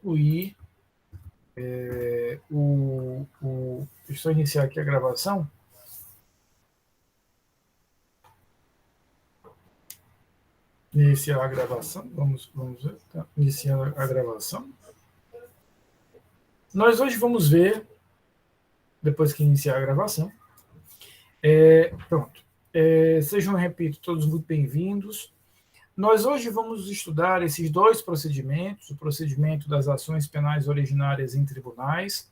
concluir Deixa eu iniciar aqui a gravação. Iniciar a gravação. Vamos ver. Tá. Iniciar a gravação. Nós hoje vamos ver, depois que iniciar a gravação. Pronto. Sejam, repito, todos muito bem-vindos. Nós hoje vamos estudar esses dois procedimentos, o procedimento das ações penais originárias em tribunais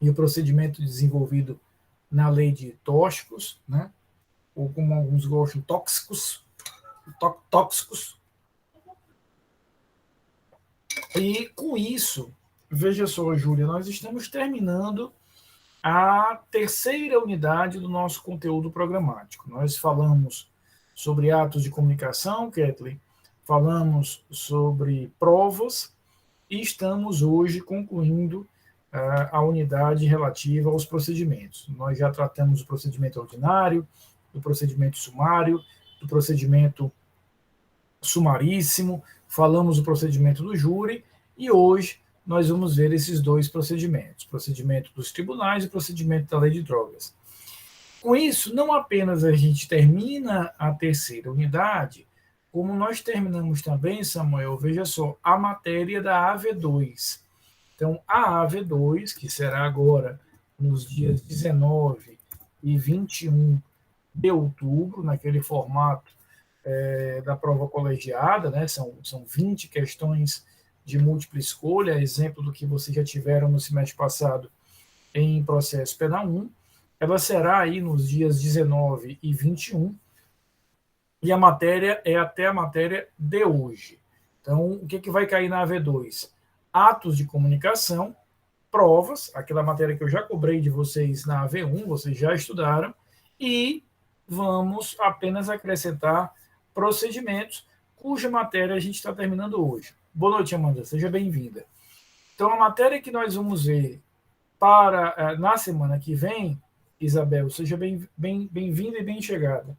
e o procedimento desenvolvido na lei de tóxicos, né? Ou como alguns gostam, tóxicos. E com isso, veja só, Júlia, nós estamos terminando a terceira unidade do nosso conteúdo programático. Nós falamos sobre atos de comunicação, Kathleen, falamos sobre provas e estamos hoje concluindo a unidade relativa aos procedimentos. Nós já tratamos do procedimento ordinário, do procedimento sumário, do procedimento sumaríssimo, falamos do procedimento do júri e hoje nós vamos ver esses dois procedimentos, o procedimento dos tribunais e o procedimento da lei de drogas. Com isso, não apenas a gente termina a terceira unidade, como nós terminamos também, Samuel, veja só, a matéria da AV2. Então, a AV2, que será agora nos dias 19 e 21 de outubro, naquele formato da prova colegiada, né? São 20 questões de múltipla escolha, exemplo do que vocês já tiveram no semestre passado em processo penal 1, ela será aí nos dias 19 e 21, e a matéria é até a matéria de hoje. Então, o que vai cair na AV2? Atos de comunicação, provas, aquela matéria que eu já cobrei de vocês na AV1, vocês já estudaram, e vamos apenas acrescentar procedimentos, cuja matéria a gente está terminando hoje. Boa noite, Amanda, seja bem-vinda. Então, a matéria que nós vamos ver na semana que vem, Isabel, seja bem-vinda e bem-chegada.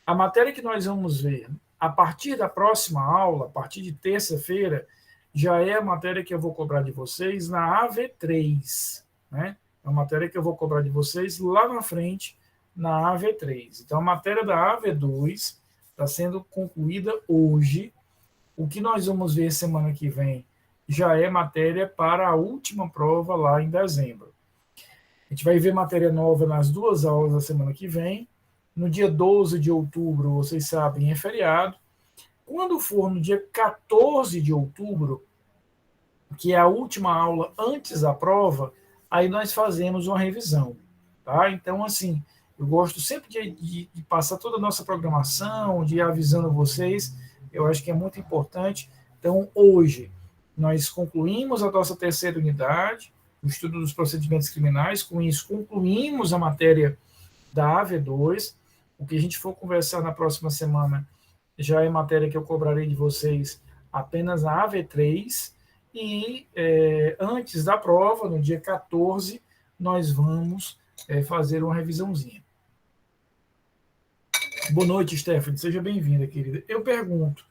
A matéria que nós vamos ver a partir da próxima aula, a partir de terça-feira, já é a matéria que eu vou cobrar de vocês na AV3, né? É uma matéria que eu vou cobrar de vocês lá na frente, na AV3. Então, a matéria da AV2 está sendo concluída hoje. O que nós vamos ver semana que vem já é matéria para a última prova lá em dezembro. A gente vai ver matéria nova nas duas aulas da semana que vem. No dia 12 de outubro, vocês sabem, é feriado. Quando for no dia 14 de outubro, que é a última aula antes da prova, aí nós fazemos uma revisão. Tá? Então, assim, eu gosto sempre de passar toda a nossa programação, de ir avisando vocês, eu acho que é muito importante. Então, hoje, nós concluímos a nossa terceira unidade, o estudo dos procedimentos criminais, com isso concluímos a matéria da AV2, o que a gente for conversar na próxima semana já é matéria que eu cobrarei de vocês apenas na AV3, e antes da prova, no dia 14, nós vamos fazer uma revisãozinha. Boa noite, Stephanie, seja bem-vinda, querida. Eu pergunto,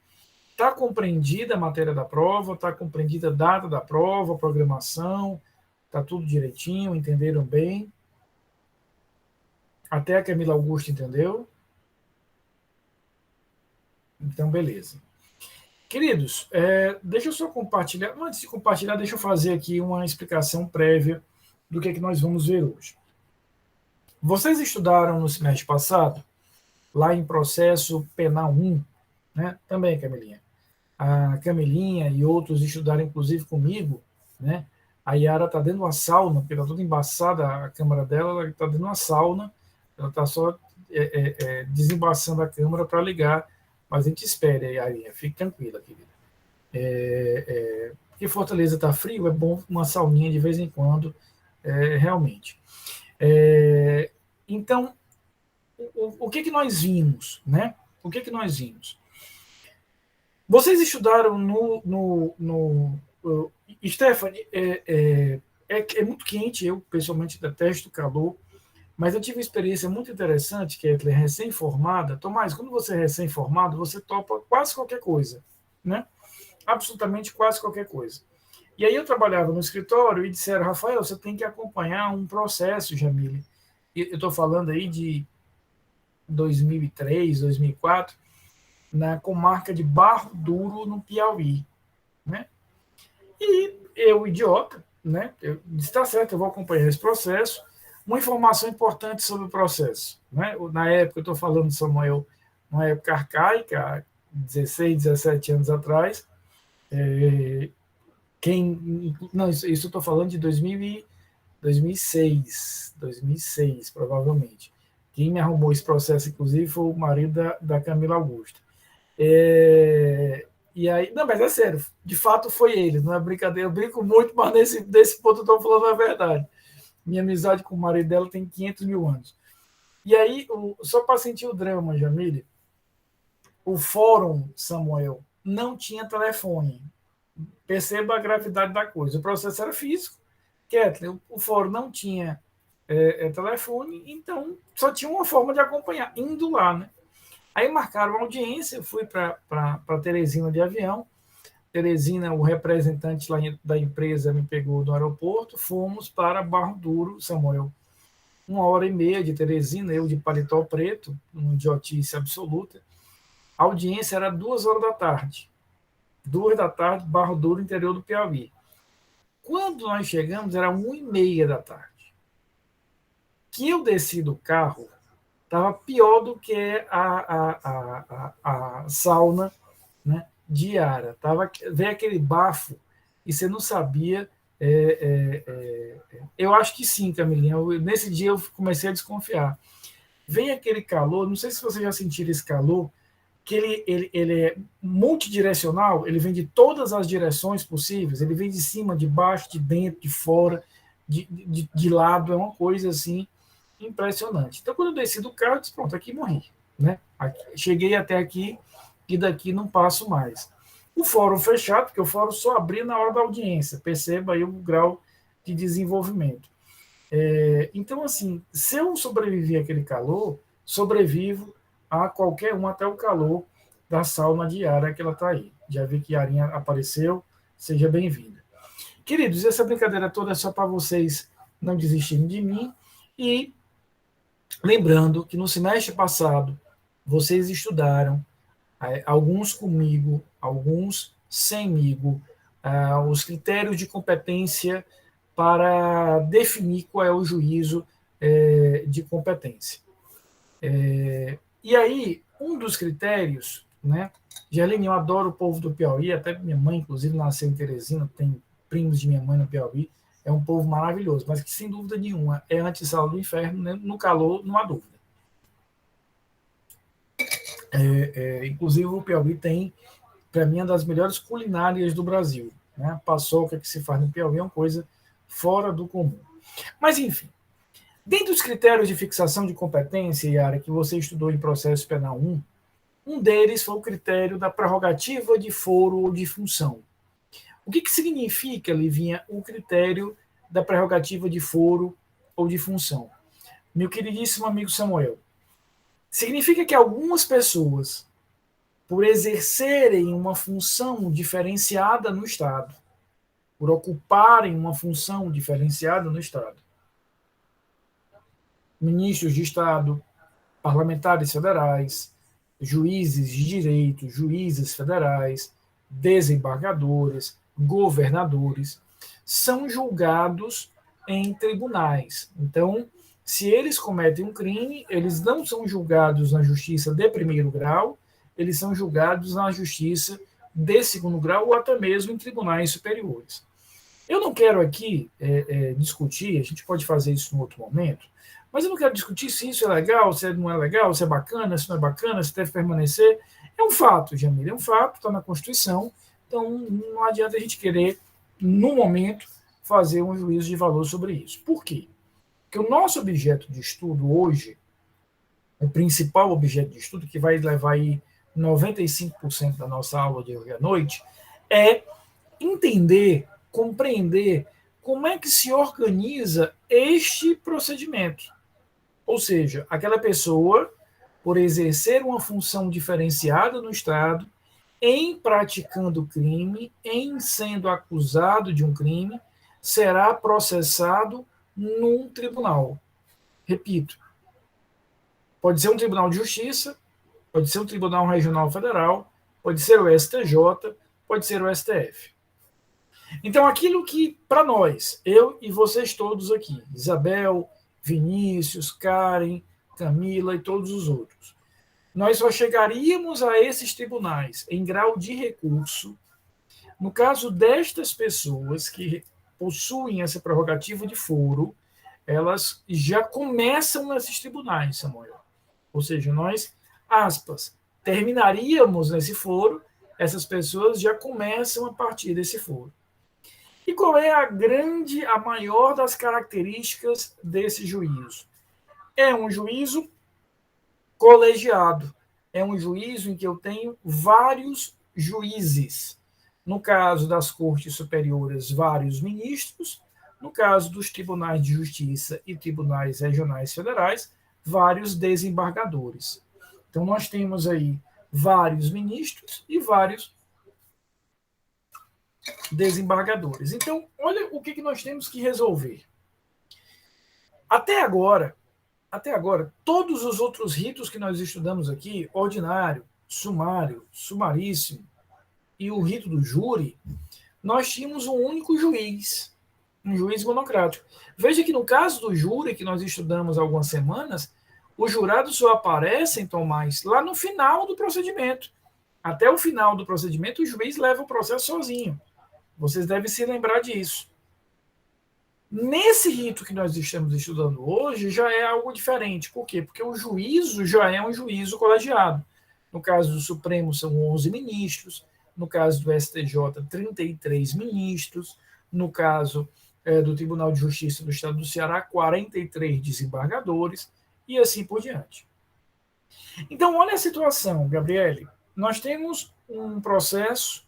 está compreendida a matéria da prova? Está compreendida a data da prova, a programação? Está tudo direitinho? Entenderam bem? Até a Camila Augusto entendeu? Então, beleza. Queridos, deixa eu só compartilhar. Antes de compartilhar, deixa eu fazer aqui uma explicação prévia do que é que nós vamos ver hoje. Vocês estudaram no semestre passado, lá em processo penal 1, né? Também, Camilinha. A Camilinha e outros estudaram, inclusive, comigo, né? A Yara está dando uma sauna, porque está toda embaçada a câmera dela, ela está dando uma sauna, ela está só desembaçando a câmera para ligar, mas a gente espera, Yarinha, fique tranquila, querida. Porque Fortaleza está frio, é bom uma sauninha de vez em quando, realmente. Então, o que nós vimos, né? O que nós vimos? Vocês estudaram Stephanie, é muito quente, eu pessoalmente detesto o calor, mas eu tive uma experiência muito interessante, que é recém-formada. Tomás, quando você é recém-formado, você topa quase qualquer coisa, né? Absolutamente quase qualquer coisa. E aí eu trabalhava no escritório e disseram, Rafael, você tem que acompanhar um processo, Jamile. Eu estou falando aí de 2003, 2004, na comarca de Barro Duro, no Piauí, né? E eu, idiota, né? Eu disse, tá certo, eu vou acompanhar esse processo. Uma informação importante sobre o processo, né? Na época, eu estou falando, Samuel, uma época arcaica, 16, 17 anos atrás, não, isso eu estou falando de 2006, provavelmente. Quem me arrumou esse processo, inclusive, foi o marido da Camila Augusta. E aí, não, mas é sério, de fato foi ele, não é brincadeira, eu brinco muito, mas desse ponto eu estou falando a verdade. Minha amizade com o marido dela tem 500 mil anos. E aí, só para sentir o drama, Jamile, o fórum, Samuel, não tinha telefone. Perceba a gravidade da coisa. O processo era físico, Kathleen, o fórum não tinha telefone, então só tinha uma forma de acompanhar, indo lá, né? Aí marcaram uma audiência, eu fui para Teresina de avião. Teresina, o representante lá da empresa me pegou no aeroporto, fomos para Barro Duro, Samuel. 1h30 de Teresina, eu de paletó preto, uma idiotice absoluta. A audiência era 2h da tarde. 2h da tarde, Barro Duro, interior do Piauí. Quando nós chegamos, era 1h30 da tarde. Que eu desci do carro, estava pior do que a sauna, né, diária. Veio aquele bafo e você não sabia. Eu acho que sim, Camilinha. Nesse dia eu comecei a desconfiar. Vem aquele calor, não sei se vocês já sentiram esse calor, que ele é multidirecional, ele vem de todas as direções possíveis, ele vem de cima, de baixo, de dentro, de fora, de lado, é uma coisa assim impressionante. Então, quando eu desci do carro, eu disse, pronto, aqui morri. Né? Cheguei até aqui e daqui não passo mais. O fórum fechado, porque o fórum só abria na hora da audiência, perceba aí o grau de desenvolvimento. Então, assim, se eu sobreviver àquele calor, sobrevivo a qualquer um, até o calor da sauna diária que ela está aí. Já vi que a Arinha apareceu, seja bem-vinda. Queridos, essa brincadeira toda é só para vocês não desistirem de mim e lembrando que no semestre passado vocês estudaram, alguns comigo, alguns semigo, os critérios de competência para definir qual é o juízo de competência. E aí, um dos critérios, né? Gerline, eu adoro o povo do Piauí, até minha mãe, inclusive, nasceu em Teresina, tem primos de minha mãe no Piauí, é um povo maravilhoso, mas que, sem dúvida nenhuma, é antessala do inferno, né? No calor, não há dúvida. Inclusive, o Piauí tem, para mim, uma das melhores culinárias do Brasil. Né? A paçoca que se faz no Piauí é uma coisa fora do comum. Mas, enfim, dentro dos critérios de fixação de competência, Yara, que você estudou em processo penal 1, um deles foi o critério da prerrogativa de foro ou de função. O que significa, Livinha, o critério da prerrogativa de foro ou de função? Meu queridíssimo amigo Samuel, significa que algumas pessoas, por exercerem uma função diferenciada no Estado, por ocuparem uma função diferenciada no Estado, ministros de Estado, parlamentares federais, juízes de direito, juízes federais, desembargadores, governadores, são julgados em tribunais. Então, se eles cometem um crime, eles não são julgados na justiça de primeiro grau, eles são julgados na justiça de segundo grau ou até mesmo em tribunais superiores. Eu não quero aqui discutir, a gente pode fazer isso em outro momento, mas eu não quero discutir se isso é legal, se não é legal, se é bacana, se não é bacana, se deve permanecer. É um fato, Jamil, é um fato, está na Constituição, então não adianta a gente querer, no momento, fazer um juízo de valor sobre isso. Por quê? Porque o nosso objeto de estudo hoje, o principal objeto de estudo, que vai levar aí 95% da nossa aula de hoje à noite, é entender, compreender como é que se organiza este procedimento. Ou seja, aquela pessoa, por exercer uma função diferenciada no Estado, em praticando crime, em sendo acusado de um crime, será processado num tribunal. Repito, pode ser um tribunal de justiça, pode ser um tribunal regional federal, pode ser o STJ, pode ser o STF. Então, aquilo que, para nós, eu e vocês todos aqui, Isabel, Vinícius, Karen, Camila e todos os outros, nós só chegaríamos a esses tribunais em grau de recurso no caso destas pessoas que possuem essa prerrogativa de foro, elas já começam nesses tribunais, Samuel. Ou seja, nós, aspas, terminaríamos nesse foro, essas pessoas já começam a partir desse foro. E qual é a maior das características desse juízo? É um juízo colegiado. É um juízo em que eu tenho vários juízes. No caso das cortes superiores, vários ministros. No caso dos tribunais de justiça e tribunais regionais federais, vários desembargadores. Então, nós temos aí vários ministros e vários desembargadores. Então, olha o que nós temos que resolver. Até agora, todos os outros ritos que nós estudamos aqui, ordinário, sumário, sumaríssimo e o rito do júri, nós tínhamos um único juiz, um juiz monocrático. Veja que no caso do júri, que nós estudamos há algumas semanas, os jurados só aparecem, Tomás, lá no final do procedimento. Até o final do procedimento, o juiz leva o processo sozinho. Vocês devem se lembrar disso. Nesse rito que nós estamos estudando hoje, já é algo diferente. Por quê? Porque o juízo já é um juízo colegiado. No caso do Supremo, são 11 ministros. No caso do STJ, 33 ministros. No caso do Tribunal de Justiça do Estado do Ceará, 43 desembargadores. E assim por diante. Então, olha a situação, Gabriele. Nós temos um processo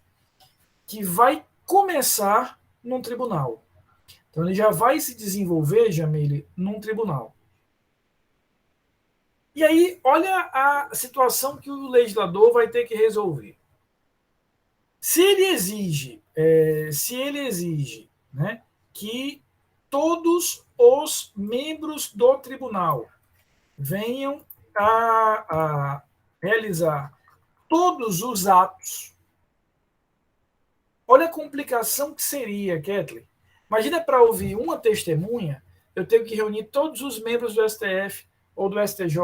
que vai começar num tribunal. Então, ele já vai se desenvolver, Jamile, num tribunal. E aí, olha a situação que o legislador vai ter que resolver. Se ele exige, né, que todos os membros do tribunal venham a realizar todos os atos, olha a complicação que seria, Kathleen. Imagina, para ouvir uma testemunha, eu tenho que reunir todos os membros do STF ou do STJ.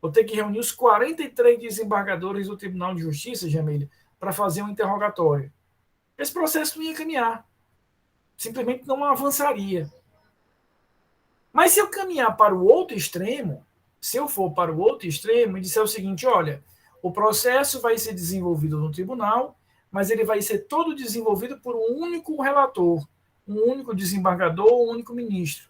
Eu tenho que reunir os 43 desembargadores do Tribunal de Justiça, Jamília, para fazer um interrogatório. Esse processo não ia caminhar. Simplesmente não avançaria. Mas se eu caminhar para o outro extremo, se eu for para o outro extremo e disser o seguinte, olha, o processo vai ser desenvolvido no tribunal, mas ele vai ser todo desenvolvido por um único relator, um único desembargador, um único ministro.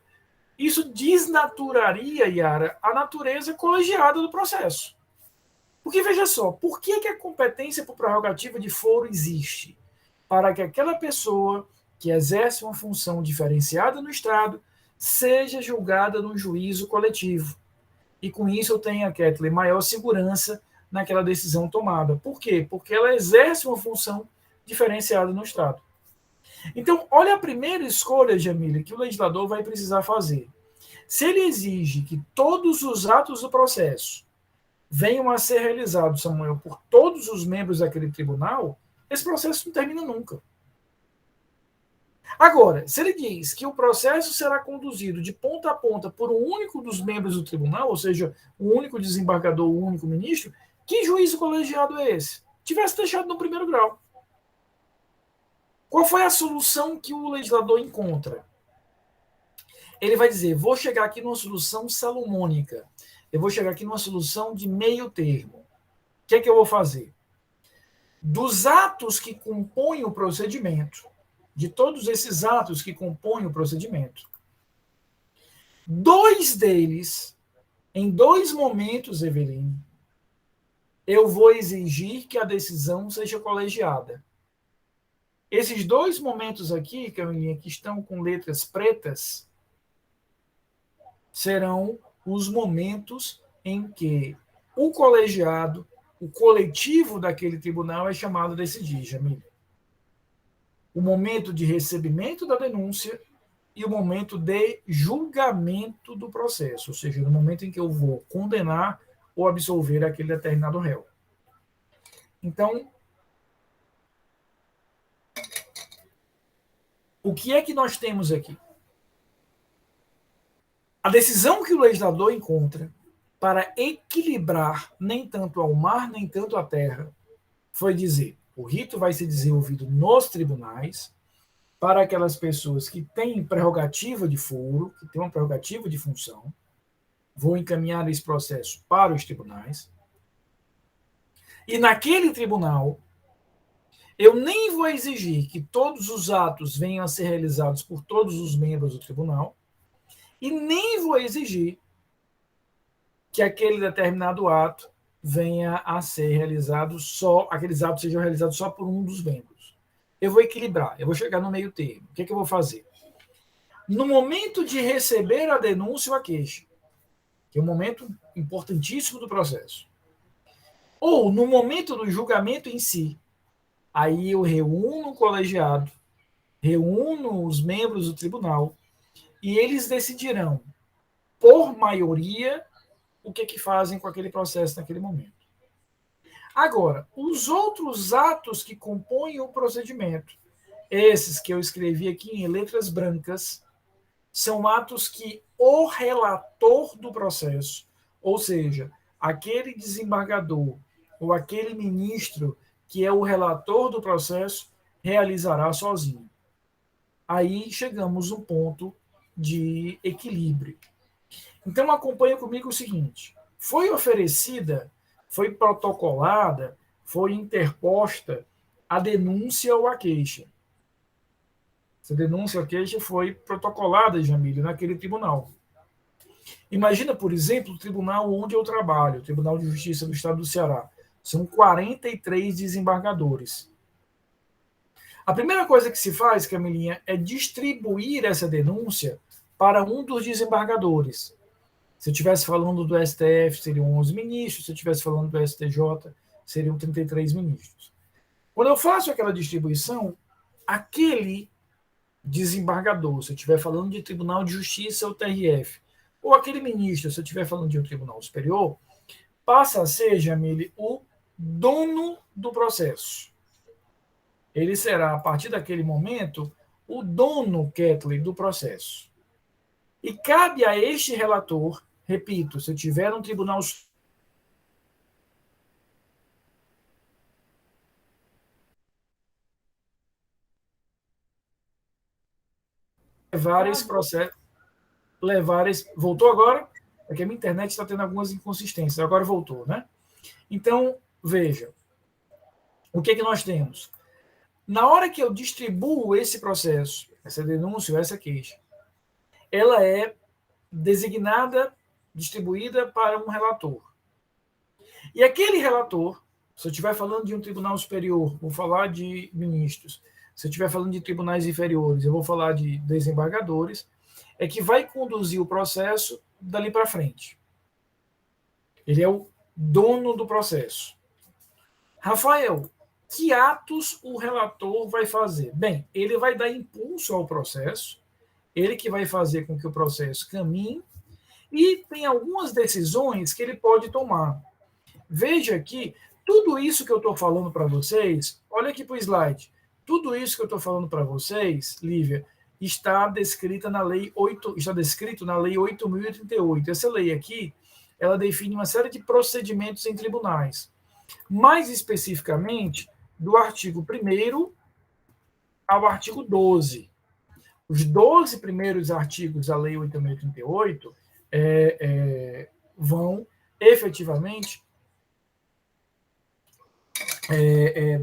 Isso desnaturaria, Yara, a natureza colegiada do processo. Porque, veja só, por que a competência por prerrogativa de foro existe? Para que aquela pessoa que exerce uma função diferenciada no Estado seja julgada num juízo coletivo. E com isso eu tenho, Kathleen, maior segurança naquela decisão tomada. Por quê? Porque ela exerce uma função diferenciada no Estado. Então, olha a primeira escolha, Jamília, que o legislador vai precisar fazer. Se ele exige que todos os atos do processo venham a ser realizados, Samuel, por todos os membros daquele tribunal, esse processo não termina nunca. Agora, se ele diz que o processo será conduzido de ponta a ponta por um único dos membros do tribunal, ou seja, um único desembargador, um único ministro, que juízo colegiado é esse? Tivesse deixado no primeiro grau. Qual foi a solução que o legislador encontra? Ele vai dizer, vou chegar aqui numa solução salomônica. Eu vou chegar aqui numa solução de meio termo. O que é que eu vou fazer? Dos atos que compõem o procedimento, de todos esses atos que compõem o procedimento, 2 deles, em 2 momentos, Eveline, eu vou exigir que a decisão seja colegiada. Esses 2 momentos aqui, Camilinha, que estão com letras pretas, serão os momentos em que o colegiado o coletivo daquele tribunal é chamado de decidir, Jamil. O momento de recebimento da denúncia e o momento de julgamento do processo, ou seja, no momento em que eu vou condenar ou absolver aquele determinado réu. Então, o que é que nós temos aqui? A decisão que o legislador encontra para equilibrar nem tanto ao mar, nem tanto à terra, foi dizer, o rito vai ser desenvolvido nos tribunais para aquelas pessoas que têm prerrogativa de foro, que têm uma prerrogativa de função, vou encaminhar esse processo para os tribunais, e naquele tribunal, eu nem vou exigir que todos os atos venham a ser realizados por todos os membros do tribunal, e nem vou exigir que aquele determinado ato venha a ser realizado só, aqueles atos sejam realizados só por um dos membros. Eu vou equilibrar, eu vou chegar no meio termo. O que é que eu vou fazer? No momento de receber a denúncia ou a queixa, que é um momento importantíssimo do processo, ou no momento do julgamento em si, aí eu reúno o colegiado, reúno os membros do tribunal, e eles decidirão, por maioria, o que fazem com aquele processo naquele momento. Agora, os outros atos que compõem o procedimento, esses que eu escrevi aqui em letras brancas, são atos que o relator do processo, ou seja, aquele desembargador ou aquele ministro que é o relator do processo, realizará sozinho. Aí chegamos a um ponto de equilíbrio. Então acompanha comigo o seguinte, foi oferecida, foi protocolada, foi interposta a denúncia ou a queixa. Essa denúncia ou a queixa foi protocolada, Jamílio, naquele tribunal. Imagina, por exemplo, o tribunal onde eu trabalho, o Tribunal de Justiça do Estado do Ceará. São 43 desembargadores. A primeira coisa que se faz, Camilinha, é distribuir essa denúncia para um dos desembargadores. Se eu estivesse falando do STF, seriam 11 ministros. Se eu estivesse falando do STJ, seriam 33 ministros. Quando eu faço aquela distribuição, aquele desembargador, se eu estiver falando de Tribunal de Justiça ou TRF, ou aquele ministro, se eu estiver falando de um Tribunal Superior, passa a ser, Jamile, o dono do processo. Ele será, a partir daquele momento, o dono, Kathleen, do processo. E cabe a este relator, repito, se eu tiver um tribunal levar esse processo, voltou agora? É que a minha internet está tendo algumas inconsistências, agora voltou, né? Então, veja, o que nós temos? Na hora que eu distribuo esse processo, essa denúncia, essa queixa, ela é designada, distribuída para um relator. E aquele relator, se eu estiver falando de um tribunal superior, vou falar de ministros. Se eu estiver falando de tribunais inferiores, eu vou falar de desembargadores, é que vai conduzir o processo dali para frente. Ele é o dono do processo. Rafael, que atos o relator vai fazer? Bem, ele vai dar impulso ao processo, ele que vai fazer com que o processo caminhe, e tem algumas decisões que ele pode tomar. Veja que tudo isso que eu estou falando para vocês, olha aqui para o slide, tudo isso que eu estou falando para vocês, Lívia, está descrito na Lei 8.038. Essa lei aqui, ela define uma série de procedimentos em tribunais. Mais especificamente, do artigo 1º ao artigo 12. Os 12 primeiros artigos da Lei 8.038 vão efetivamente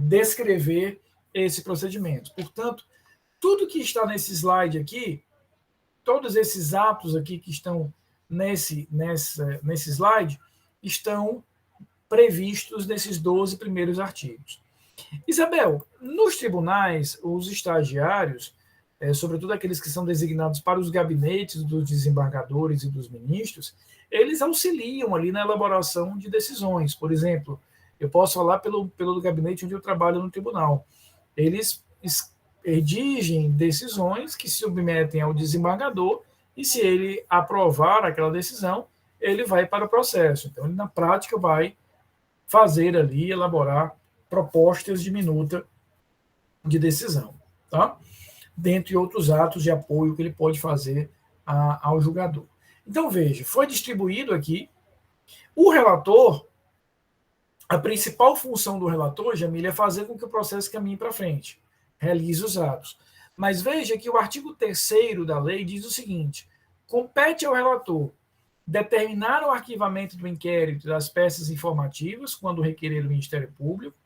descrever esse procedimento. Portanto, tudo que está nesse slide aqui, todos esses atos aqui que estão nesse slide, estão previstos nesses 12 primeiros artigos. Isabel, nos tribunais, os estagiários, sobretudo aqueles que são designados para os gabinetes dos desembargadores e dos ministros, eles auxiliam ali na elaboração de decisões. Por exemplo, Eu posso falar pelo gabinete onde eu trabalho no tribunal. Eles redigem decisões que se submetem ao desembargador e, se ele aprovar aquela decisão, ele vai para o processo. Então, ele, na prática, vai fazer ali, elaborar propostas de minuta de decisão, tá? Dentre outros atos de apoio que ele pode fazer ao julgador. Então, veja, foi distribuído aqui. O relator, a principal função do relator, Jamília, é fazer com que o processo caminhe para frente, realize os atos. Mas veja que o artigo 3º da lei diz o seguinte: compete ao relator determinar o arquivamento do inquérito das peças informativas, quando requerer o Ministério Público,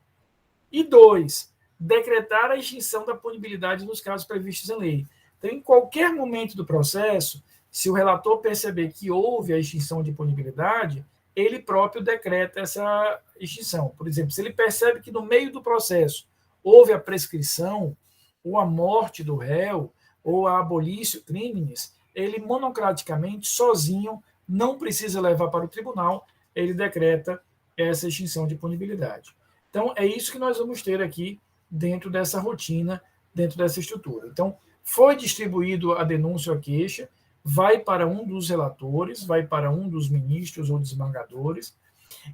e 2, decretar a extinção da punibilidade nos casos previstos em lei. Então, em qualquer momento do processo, se o relator perceber que houve a extinção de punibilidade, ele próprio decreta essa extinção. Por exemplo, se ele percebe que no meio do processo houve a prescrição, ou a morte do réu, ou a abolício criminis, ele monocraticamente, sozinho, não precisa levar para o tribunal, ele decreta essa extinção de punibilidade. Então, é isso que nós vamos ter aqui dentro dessa rotina, dentro dessa estrutura. Então, foi distribuído a denúncia ou a queixa, vai para um dos relatores, vai para um dos ministros ou desembargadores,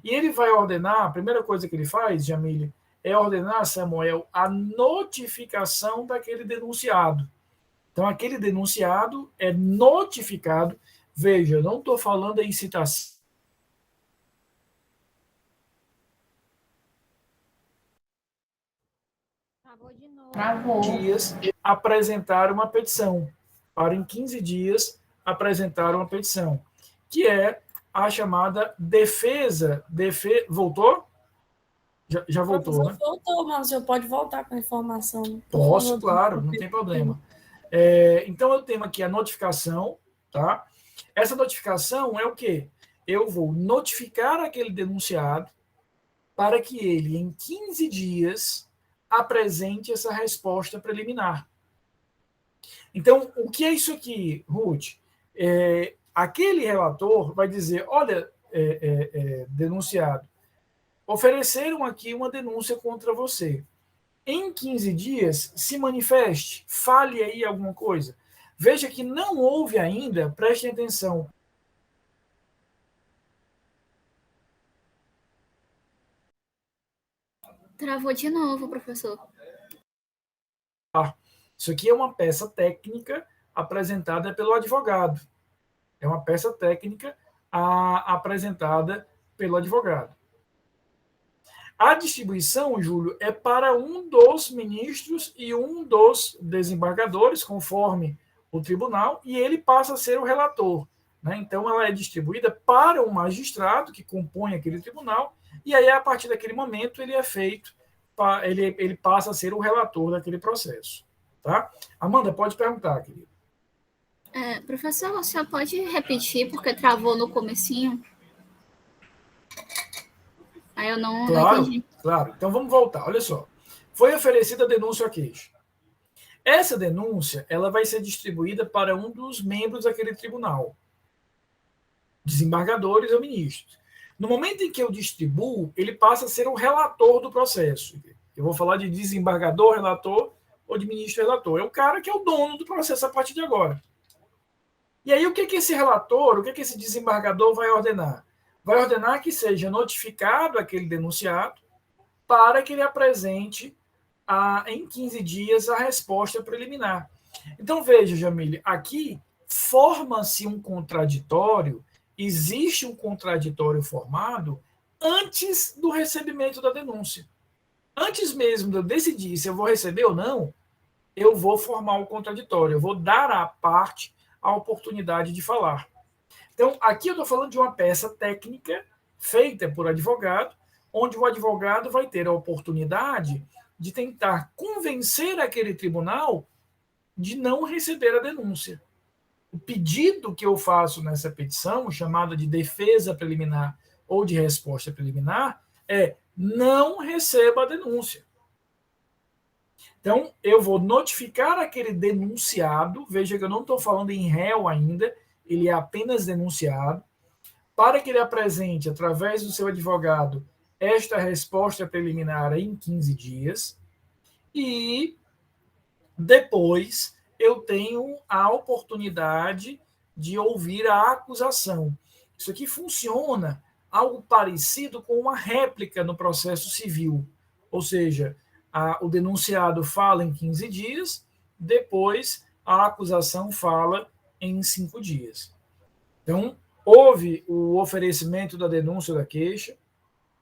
e ele vai ordenar, a primeira coisa que ele faz, Jamília, é ordenar, Samuel, a notificação daquele denunciado. Então, aquele denunciado é notificado. Veja, eu não estou falando em citação. Travou. Dias apresentar uma petição. Para em 15 dias apresentar uma petição, que é a chamada defesa. Voltou? Já voltou, né? Voltou, mas você pode voltar com a informação. Posso, claro, não tem problema. Então, eu tenho aqui a notificação, tá? Essa notificação é o quê? Eu vou notificar aquele denunciado para que ele, em 15 dias, apresente essa resposta preliminar. Então, o que é isso aqui, Ruth? Aquele relator vai dizer, olha, denunciado, ofereceram aqui uma denúncia contra você. Em 15 dias, se manifeste, fale aí alguma coisa. Veja que não houve ainda, prestem atenção. Travou de novo, professor. Isso aqui é uma peça técnica apresentada pelo advogado. É uma peça técnica apresentada pelo advogado. A distribuição, Júlio, é para um dos ministros e um dos desembargadores, conforme o tribunal, e ele passa a ser o relator. Né? Então, ela é distribuída para um magistrado que compõe aquele tribunal, e aí, a partir daquele momento, ele é feito, ele passa a ser o relator daquele processo. Tá? Amanda, pode perguntar, querido. Professor, o senhor pode repetir, porque travou no comecinho? Aí eu não entendi. Claro. Então, vamos voltar. Olha só. Foi oferecida a denúncia ou a queixa. Essa denúncia ela vai ser distribuída para um dos membros daquele tribunal. Desembargadores ou ministros. No momento em que eu distribuo, ele passa a ser o relator do processo. Eu vou falar de desembargador, relator, ou de ministro relator. É o cara que é o dono do processo a partir de agora. E aí, o que esse relator, o que esse desembargador vai ordenar? Vai ordenar que seja notificado aquele denunciado para que ele apresente em 15 dias a resposta preliminar. Então, veja, Jamília, aqui forma-se um contraditório, existe um contraditório formado antes do recebimento da denúncia. Antes mesmo de eu decidir se eu vou receber ou não, eu vou formar o contraditório, eu vou dar à parte a oportunidade de falar. Então, aqui eu estou falando de uma peça técnica feita por advogado, onde o advogado vai ter a oportunidade de tentar convencer aquele tribunal de não receber a denúncia. O pedido que eu faço nessa petição, chamada de defesa preliminar ou de resposta preliminar, é não receba a denúncia. Então, eu vou notificar aquele denunciado, veja que eu não estou falando em réu ainda, ele é apenas denunciado, para que ele apresente, através do seu advogado, esta resposta preliminar em 15 dias e depois eu tenho a oportunidade de ouvir a acusação. Isso aqui funciona algo parecido com uma réplica no processo civil, ou seja, o denunciado fala em 15 dias, depois a acusação fala em 5 dias. Então, houve o oferecimento da denúncia ou da queixa,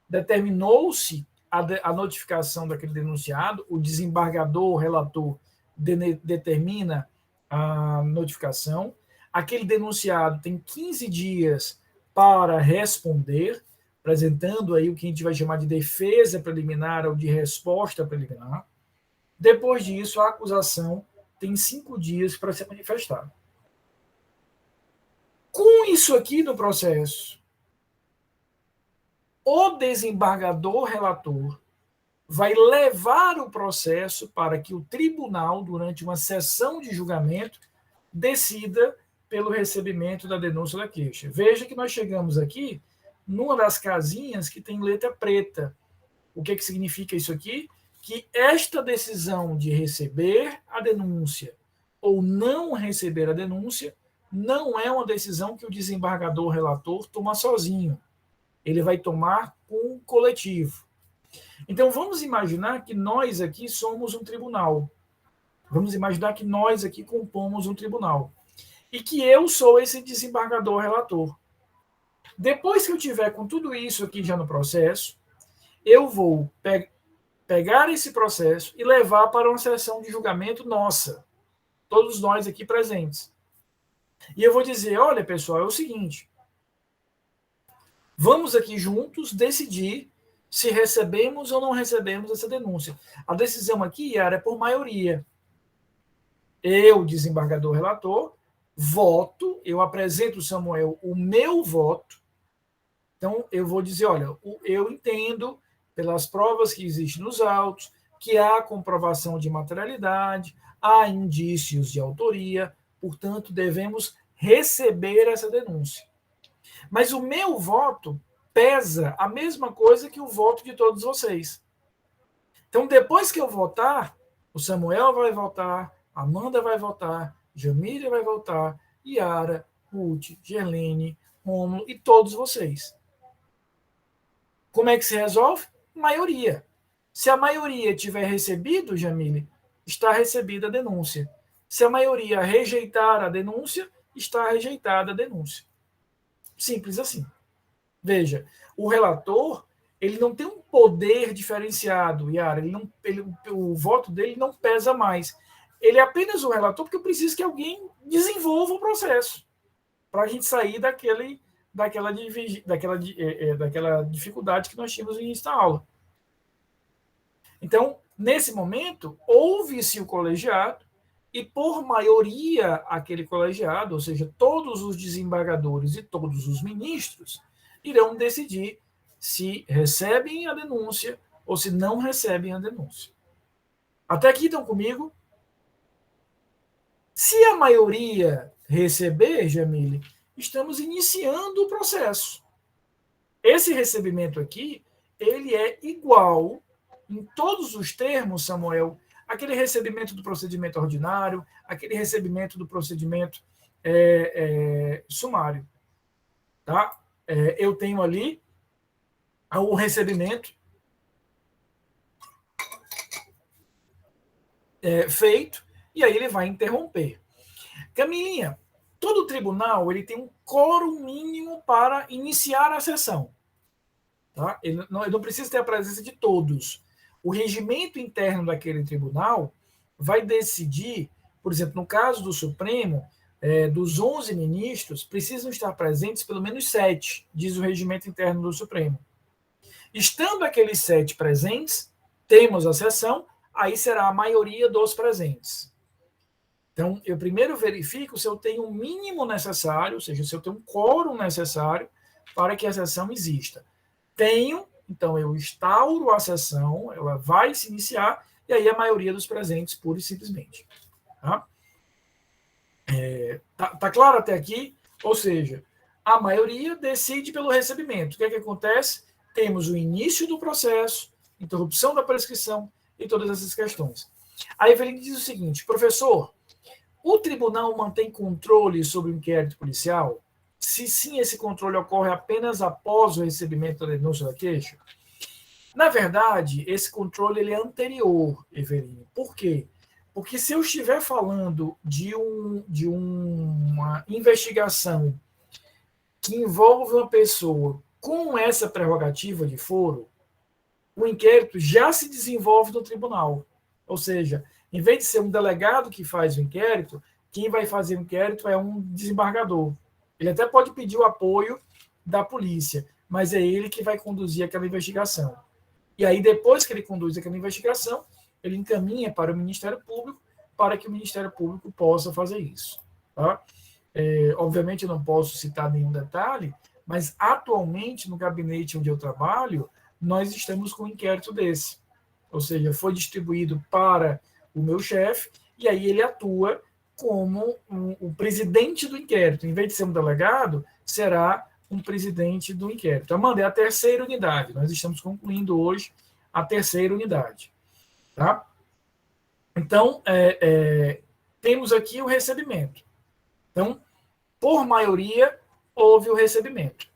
determinou-se a notificação daquele denunciado, o desembargador, o relator, determina a notificação, aquele denunciado tem 15 dias para responder, apresentando aí o que a gente vai chamar de defesa preliminar ou de resposta preliminar. Depois disso, a acusação tem 5 dias para se manifestar. Com isso aqui no processo, o desembargador relator vai levar o processo para que o tribunal, durante uma sessão de julgamento, decida pelo recebimento da denúncia da queixa. Veja que nós chegamos aqui numa das casinhas que tem letra preta. O que significa isso aqui? Que esta decisão de receber a denúncia ou não receber a denúncia não é uma decisão que o desembargador relator toma sozinho. Ele vai tomar com o coletivo. Então, vamos imaginar que nós aqui somos um tribunal. Vamos imaginar que nós aqui compomos um tribunal. E que eu sou esse desembargador relator. Depois que eu tiver com tudo isso aqui já no processo, eu vou pegar esse processo e levar para uma sessão de julgamento nossa. Todos nós aqui presentes. E eu vou dizer, olha, pessoal, é o seguinte. Vamos aqui juntos decidir se recebemos ou não recebemos essa denúncia. A decisão aqui, Yara, é por maioria. Eu, desembargador relator, voto, eu apresento, Samuel, o meu voto. Então, eu vou dizer, olha, eu entendo, pelas provas que existem nos autos, que há comprovação de materialidade, há indícios de autoria, portanto, devemos receber essa denúncia. Mas o meu voto pesa a mesma coisa que o voto de todos vocês. Então, depois que eu votar, o Samuel vai votar, a Amanda vai votar, Jamília vai votar, Yara, Ruth, Gerlene, Rômulo e todos vocês. Como é que se resolve? Maioria. Se a maioria tiver recebido, Jamília, está recebida a denúncia. Se a maioria rejeitar a denúncia, está rejeitada a denúncia. Simples assim. Veja, o relator, ele não tem um poder diferenciado, Yara, o voto dele não pesa mais. Ele é apenas o relator porque eu preciso que alguém desenvolva o processo para a gente sair daquela dificuldade que nós tínhamos no início da aula. Então, nesse momento, ouve-se o colegiado e, por maioria, aquele colegiado, ou seja, todos os desembargadores e todos os ministros, irão decidir se recebem a denúncia ou se não recebem a denúncia. Até aqui estão comigo? Se a maioria receber, Jamile, estamos iniciando o processo. Esse recebimento aqui, ele é igual, em todos os termos, Samuel, aquele recebimento do procedimento ordinário, aquele recebimento do procedimento sumário. Tá? Eu tenho ali o recebimento feito, e aí ele vai interromper. Camilinha, todo tribunal ele tem um quórum mínimo para iniciar a sessão. Tá? Ele não precisa ter a presença de todos. O regimento interno daquele tribunal vai decidir, por exemplo, no caso do Supremo, dos 11 ministros, precisam estar presentes pelo menos 7, diz o regimento interno do Supremo. Estando aqueles 7 presentes, temos a sessão, aí será a maioria dos presentes. Então, eu primeiro verifico se eu tenho o mínimo necessário, ou seja, se eu tenho um quórum necessário para que a sessão exista. Tenho, então eu instauro a sessão, ela vai se iniciar, e aí a maioria dos presentes, pura e simplesmente. Tá? Tá claro até aqui? Ou seja, a maioria decide pelo recebimento. O que é que acontece? temos o início do processo, interrupção da prescrição e todas essas questões. A Eveline diz o seguinte: professor, o tribunal mantém controle sobre o inquérito policial? Se sim, esse controle ocorre apenas após o recebimento da denúncia da queixa? Na verdade, esse controle ele é anterior, Eveline. Por quê? Porque se eu estiver falando de uma investigação que envolve uma pessoa com essa prerrogativa de foro, o inquérito já se desenvolve no tribunal. Ou seja, em vez de ser um delegado que faz o inquérito, quem vai fazer o inquérito é um desembargador. Ele até pode pedir o apoio da polícia, mas é ele que vai conduzir aquela investigação. E aí, depois que ele conduz aquela investigação, ele encaminha para o Ministério Público para que o Ministério Público possa fazer isso. Tá? Obviamente, eu não posso citar nenhum detalhe, mas atualmente, no gabinete onde eu trabalho, nós estamos com um inquérito desse. Ou seja, foi distribuído para o meu chefe, e aí ele atua como o presidente do inquérito. Em vez de ser um delegado, será um presidente do inquérito. Amanda, é a terceira unidade. Nós estamos concluindo hoje a terceira unidade. Tá? Então, temos aqui o recebimento. Então, por maioria, houve o recebimento.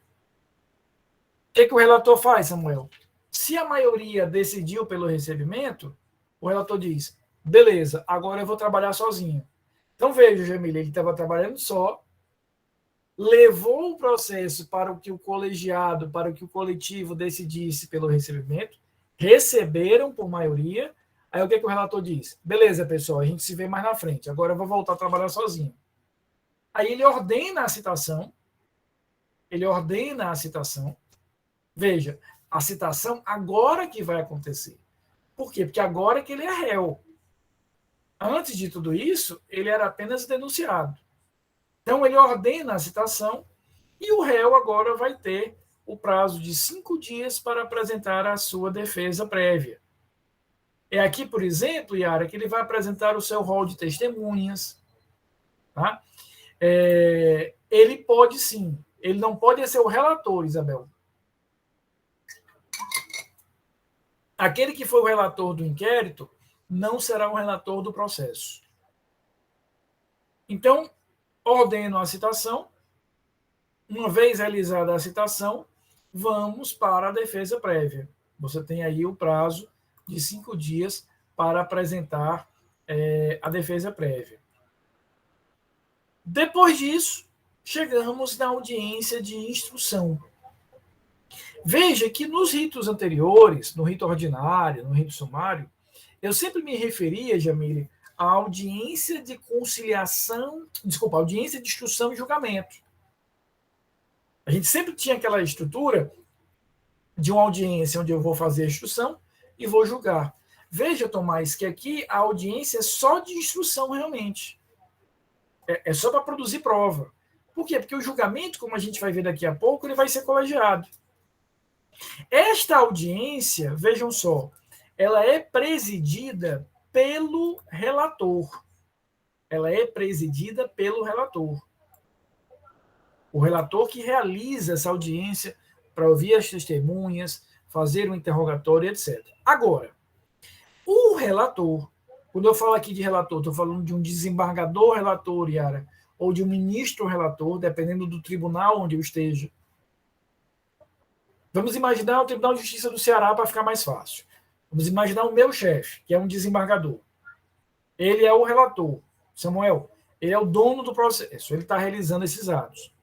O que o relator faz, Samuel? Se a maioria decidiu pelo recebimento, o relator diz, beleza, agora eu vou trabalhar sozinho. Então, veja, Jamília, ele estava trabalhando só, levou o processo para o que o colegiado, para o que o coletivo decidisse pelo recebimento, receberam por maioria, aí o que o relator diz? Beleza, pessoal, a gente se vê mais na frente, agora eu vou voltar a trabalhar sozinho. Aí ele ordena a citação, veja, a citação agora que vai acontecer. Por quê? Porque agora que ele é réu. Antes de tudo isso, ele era apenas denunciado. Então, ele ordena a citação e o réu agora vai ter o prazo de 5 dias para apresentar a sua defesa prévia. É aqui, por exemplo, Yara, que ele vai apresentar o seu rol de testemunhas. Tá? Ele pode sim. Ele não pode ser o relator, Isabel. Aquele que foi o relator do inquérito não será o relator do processo. Então, ordeno a citação. Uma vez realizada a citação, vamos para a defesa prévia. Você tem aí o prazo de 5 dias para apresentar a defesa prévia. Depois disso, chegamos na audiência de instrução. Veja que nos ritos anteriores, no rito ordinário, no rito sumário, eu sempre me referia, Jamile, à audiência de conciliação, audiência de instrução e julgamento. A gente sempre tinha aquela estrutura de uma audiência onde eu vou fazer a instrução e vou julgar. Veja, Tomás, que aqui a audiência é só de instrução realmente. É só para produzir prova. Por quê? Porque o julgamento, como a gente vai ver daqui a pouco, ele vai ser colegiado. Esta audiência, vejam só, ela é presidida pelo relator. Ela é presidida pelo relator. O relator que realiza essa audiência para ouvir as testemunhas, fazer um interrogatório, etc. Agora, o relator, quando eu falo aqui de relator, estou falando de um desembargador relator, Yara, ou de um ministro relator, dependendo do tribunal onde eu esteja. Vamos imaginar o Tribunal de Justiça do Ceará para ficar mais fácil. Vamos imaginar o meu chefe, que é um desembargador. Ele é o relator, Samuel. Ele é o dono do processo. Ele está realizando esses atos.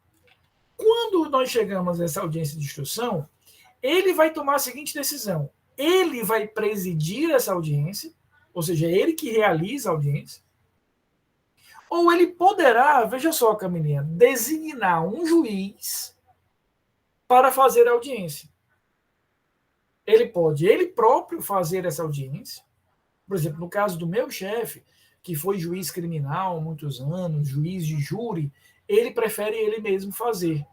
Quando nós chegamos nessa audiência de instrução, ele vai tomar a seguinte decisão. Ele vai presidir essa audiência, ou seja, é ele que realiza a audiência, ou ele poderá, veja só, Camilinha, designar um juiz para fazer a audiência. Ele pode, ele próprio, fazer essa audiência. Por exemplo, no caso do meu chefe, que foi juiz criminal há muitos anos, juiz de júri, ele prefere ele mesmo fazer.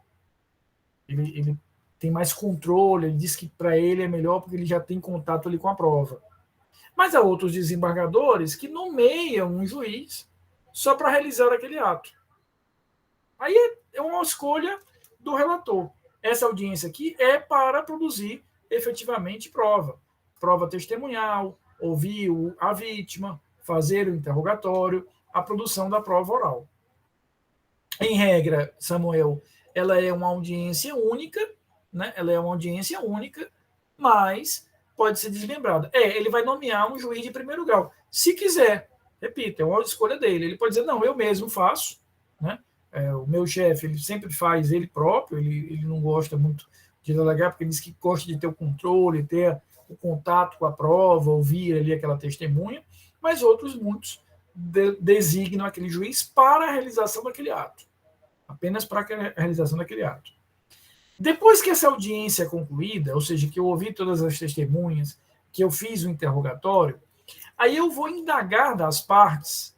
Ele tem mais controle, ele diz que para ele é melhor porque ele já tem contato ali com a prova. Mas há outros desembargadores que nomeiam um juiz só para realizar aquele ato. Aí é uma escolha do relator. Essa audiência aqui é para produzir efetivamente prova. Prova testemunhal, ouvir a vítima, fazer o interrogatório, a produção da prova oral. Em regra, Samuel, ela é uma audiência única, né? Ela é uma audiência única, mas pode ser desmembrada. Ele vai nomear um juiz de primeiro grau, se quiser. Repito, é uma escolha dele. Ele pode dizer, não, eu mesmo faço, né? O meu chefe, ele sempre faz ele próprio, ele não gosta muito de delegar, porque ele diz que gosta de ter o controle, ter o contato com a prova, ouvir ali aquela testemunha, mas outros, muitos, designam aquele juiz para a realização daquele ato. Apenas para a realização daquele ato. Depois que essa audiência é concluída, ou seja, que eu ouvi todas as testemunhas, que eu fiz o interrogatório, aí eu vou indagar das partes.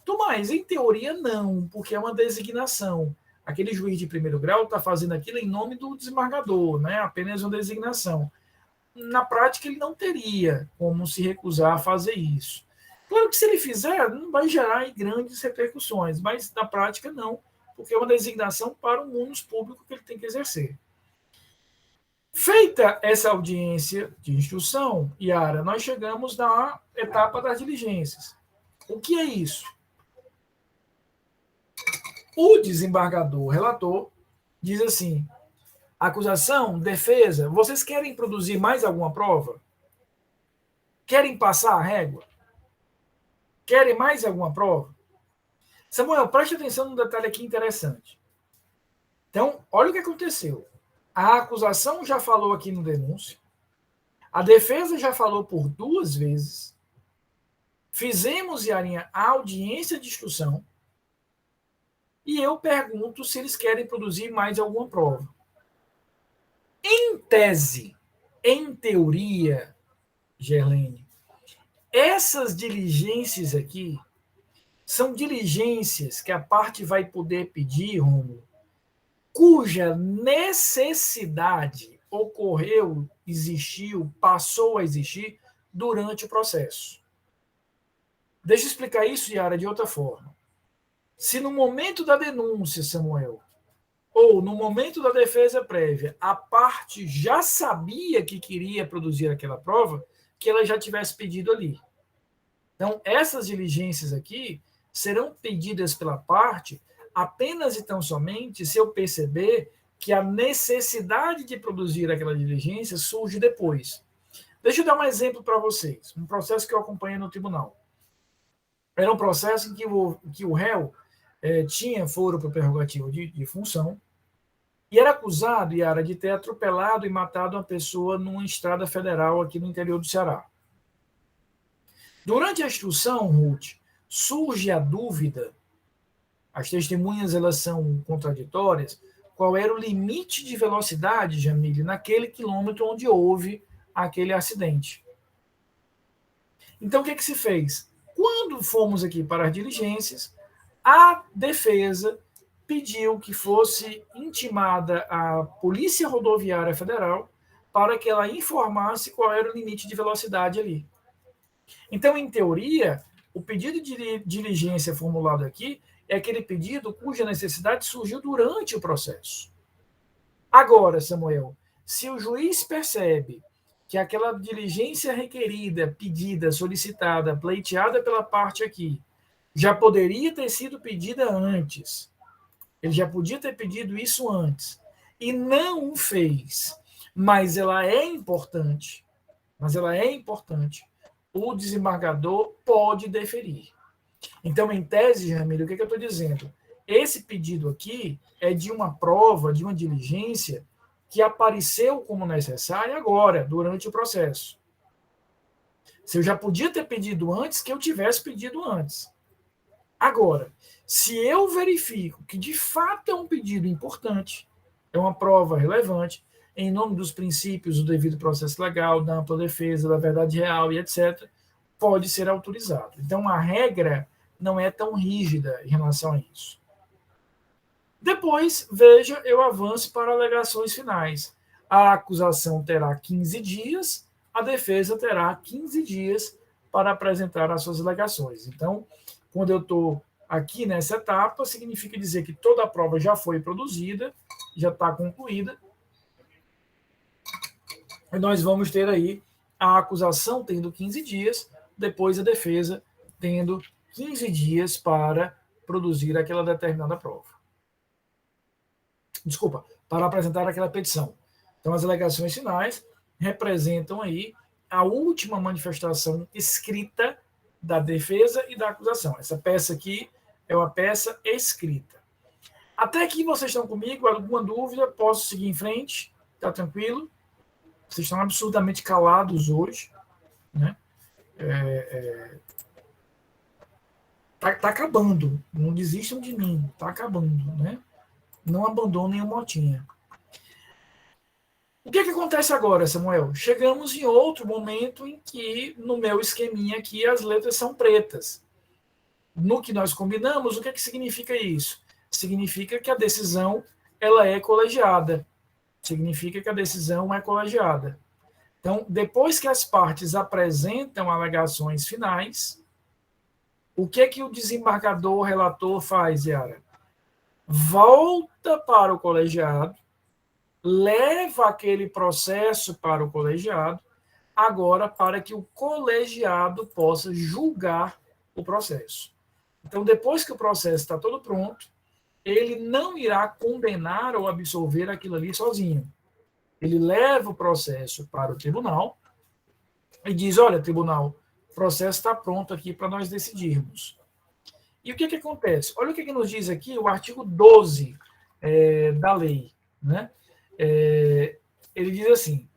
Tomás, em teoria não, porque é uma designação. Aquele juiz de primeiro grau está fazendo aquilo em nome do desembargador, né? Apenas uma designação. Na prática, ele não teria como se recusar a fazer isso. Claro que se ele fizer, não vai gerar grandes repercussões, mas na prática não, porque é uma designação para um ônus público que ele tem que exercer. Feita essa audiência de instrução, Yara, nós chegamos na etapa das diligências. O que é isso? O desembargador relator diz assim: acusação, defesa, vocês querem produzir mais alguma prova? Querem passar a régua? Querem mais alguma prova? Samuel, preste atenção num detalhe aqui interessante. Então, olha o que aconteceu. A acusação já falou aqui no denúncio, a defesa já falou por 2 vezes, fizemos, Yarinha, a audiência de instrução, e eu pergunto se eles querem produzir mais alguma prova. Em tese, em teoria, Gerlene, essas diligências aqui são diligências que a parte vai poder pedir, Rômulo, cuja necessidade ocorreu, existiu, passou a existir durante o processo. Deixa eu explicar isso, Yara, de outra forma. Se no momento da denúncia, Samuel, ou no momento da defesa prévia, a parte já sabia que queria produzir aquela prova, que ela já tivesse pedido ali. Então, essas diligências aqui serão pedidas pela parte apenas e tão somente se eu perceber que a necessidade de produzir aquela diligência surge depois. Deixa eu dar um exemplo para vocês. Um processo que eu acompanhei no tribunal. Era um processo em que o réu tinha foro para prerrogativo de função e era acusado, Yara, de ter atropelado e matado uma pessoa numa estrada federal aqui no interior do Ceará. Durante a instrução, Ruth, surge a dúvida, as testemunhas elas são contraditórias, qual era o limite de velocidade, Jamile, naquele quilômetro onde houve aquele acidente. Então, o que se fez? Quando fomos aqui para as diligências, a defesa pediu que fosse intimada a Polícia Rodoviária Federal para que ela informasse qual era o limite de velocidade ali. Então, em teoria, o pedido de diligência formulado aqui é aquele pedido cuja necessidade surgiu durante o processo. Agora, Samuel, se o juiz percebe que aquela diligência requerida, pedida, solicitada, pleiteada pela parte aqui, já poderia ter sido pedida antes, ele já podia ter pedido isso antes, e não o fez, mas ela é importante, o desembargador pode deferir. Então, em tese, Jamílio, o que eu estou dizendo? Esse pedido aqui é de uma prova, de uma diligência que apareceu como necessária agora, durante o processo. Se eu já podia ter pedido antes, que eu tivesse pedido antes. Agora, se eu verifico que de fato é um pedido importante, é uma prova relevante, em nome dos princípios do devido processo legal, da ampla defesa, da verdade real e etc., pode ser autorizado. Então, a regra não é tão rígida em relação a isso. Depois, veja, eu avanço para alegações finais. A acusação terá 15 dias, a defesa terá 15 dias para apresentar as suas alegações. Então, quando eu estou aqui nessa etapa, significa dizer que toda a prova já foi produzida, já está concluída, E nós vamos ter aí a acusação tendo 15 dias, depois a defesa tendo 15 dias para produzir aquela determinada prova. Desculpa, para apresentar aquela petição. Então, as alegações finais representam aí a última manifestação escrita da defesa e da acusação. Essa peça aqui é uma peça escrita. Até aqui vocês estão comigo? Alguma dúvida? Posso seguir em frente? Está tranquilo? Vocês estão absurdamente calados hoje, né? Tá acabando. Não desistam de mim. Tá acabando, né? Não abandonem a motinha. O que acontece agora, Samuel? Chegamos em outro momento em que, no meu esqueminha aqui, as letras são pretas. No que nós combinamos, o que significa isso? Significa que a decisão ela é colegiada. Significa que a decisão é colegiada. Então, depois que as partes apresentam alegações finais, o que o desembargador relator faz, Yara? Volta para o colegiado, leva aquele processo para o colegiado, agora para que o colegiado possa julgar o processo. Então, depois que o processo está todo pronto, ele não irá condenar ou absolver aquilo ali sozinho. Ele leva o processo para o tribunal e diz, olha, tribunal, o processo está pronto aqui para nós decidirmos. E o que acontece? Olha o que nos diz aqui o artigo 12 da lei, né? Ele diz assim,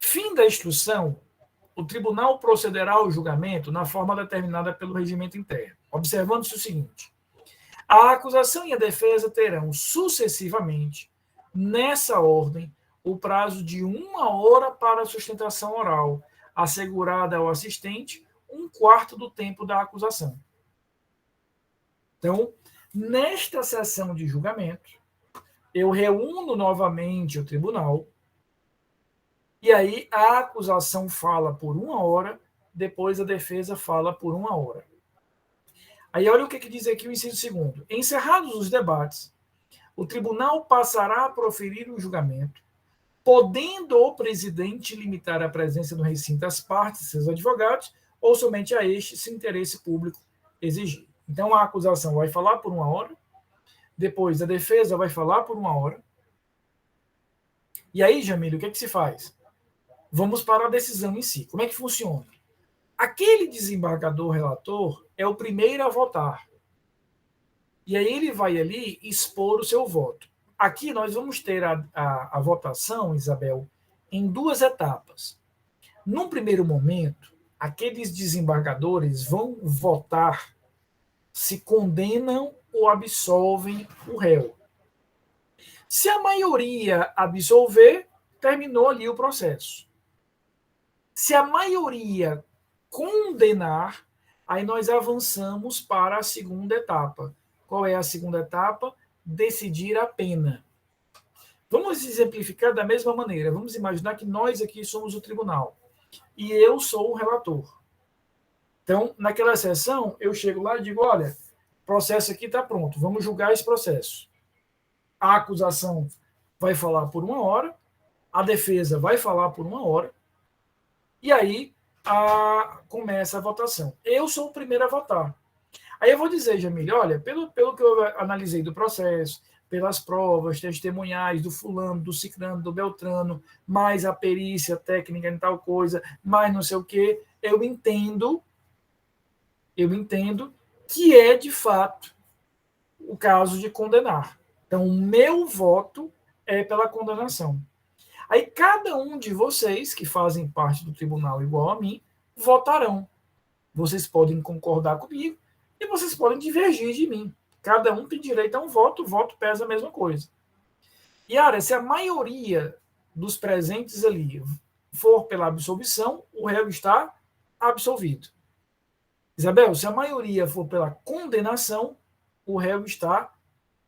fim da instrução, o tribunal procederá ao julgamento na forma determinada pelo regimento interno, observando-se o seguinte, a acusação e a defesa terão sucessivamente, nessa ordem, o prazo de 1 hora para a sustentação oral, assegurada ao assistente 1/4 do tempo da acusação. Então, nesta sessão de julgamento, eu reúno novamente o tribunal, e aí a acusação fala por 1 hora, depois a defesa fala por 1 hora. Aí olha o que diz aqui o inciso 2º. Encerrados os debates, o tribunal passará a proferir o julgamento, podendo o presidente limitar a presença no recinto às partes e seus advogados, ou somente a estes, se interesse público exigir. Então, a acusação vai falar por 1 hora, depois a defesa vai falar por 1 hora. E aí, Jamílio, o que se faz? Vamos para a decisão em si. Como é que funciona? Aquele desembargador relator é o primeiro a votar. E aí ele vai ali expor o seu voto. Aqui nós vamos ter a votação, Isabel, em 2 etapas. Num primeiro momento, aqueles desembargadores vão votar se condenam ou absolvem o réu. Se a maioria absolver, terminou ali o processo. Se a maioria condenar, aí nós avançamos para a segunda etapa. Qual é a segunda etapa? Decidir a pena. Vamos exemplificar da mesma maneira. Vamos imaginar que nós aqui somos o tribunal e eu sou o relator. Então, naquela sessão, eu chego lá e digo, olha, o processo aqui está pronto, vamos julgar esse processo. A acusação vai falar por 1 hora, a defesa vai falar por 1 hora, e aí começa a votação. Eu sou o primeiro a votar. Aí eu vou dizer, Jamília, olha, pelo que eu analisei do processo, pelas provas testemunhais do fulano, do ciclano, do beltrano, mais a perícia técnica em tal coisa, mais não sei o quê, eu entendo que é, de fato, o caso de condenar. Então, o meu voto é pela condenação. Aí, cada um de vocês, que fazem parte do tribunal igual a mim, votarão. Vocês podem concordar comigo e vocês podem divergir de mim. Cada um tem direito a um voto, o voto pesa a mesma coisa. Yara, se a maioria dos presentes ali for pela absolvição, o réu está absolvido. Isabel, se a maioria for pela condenação, o réu está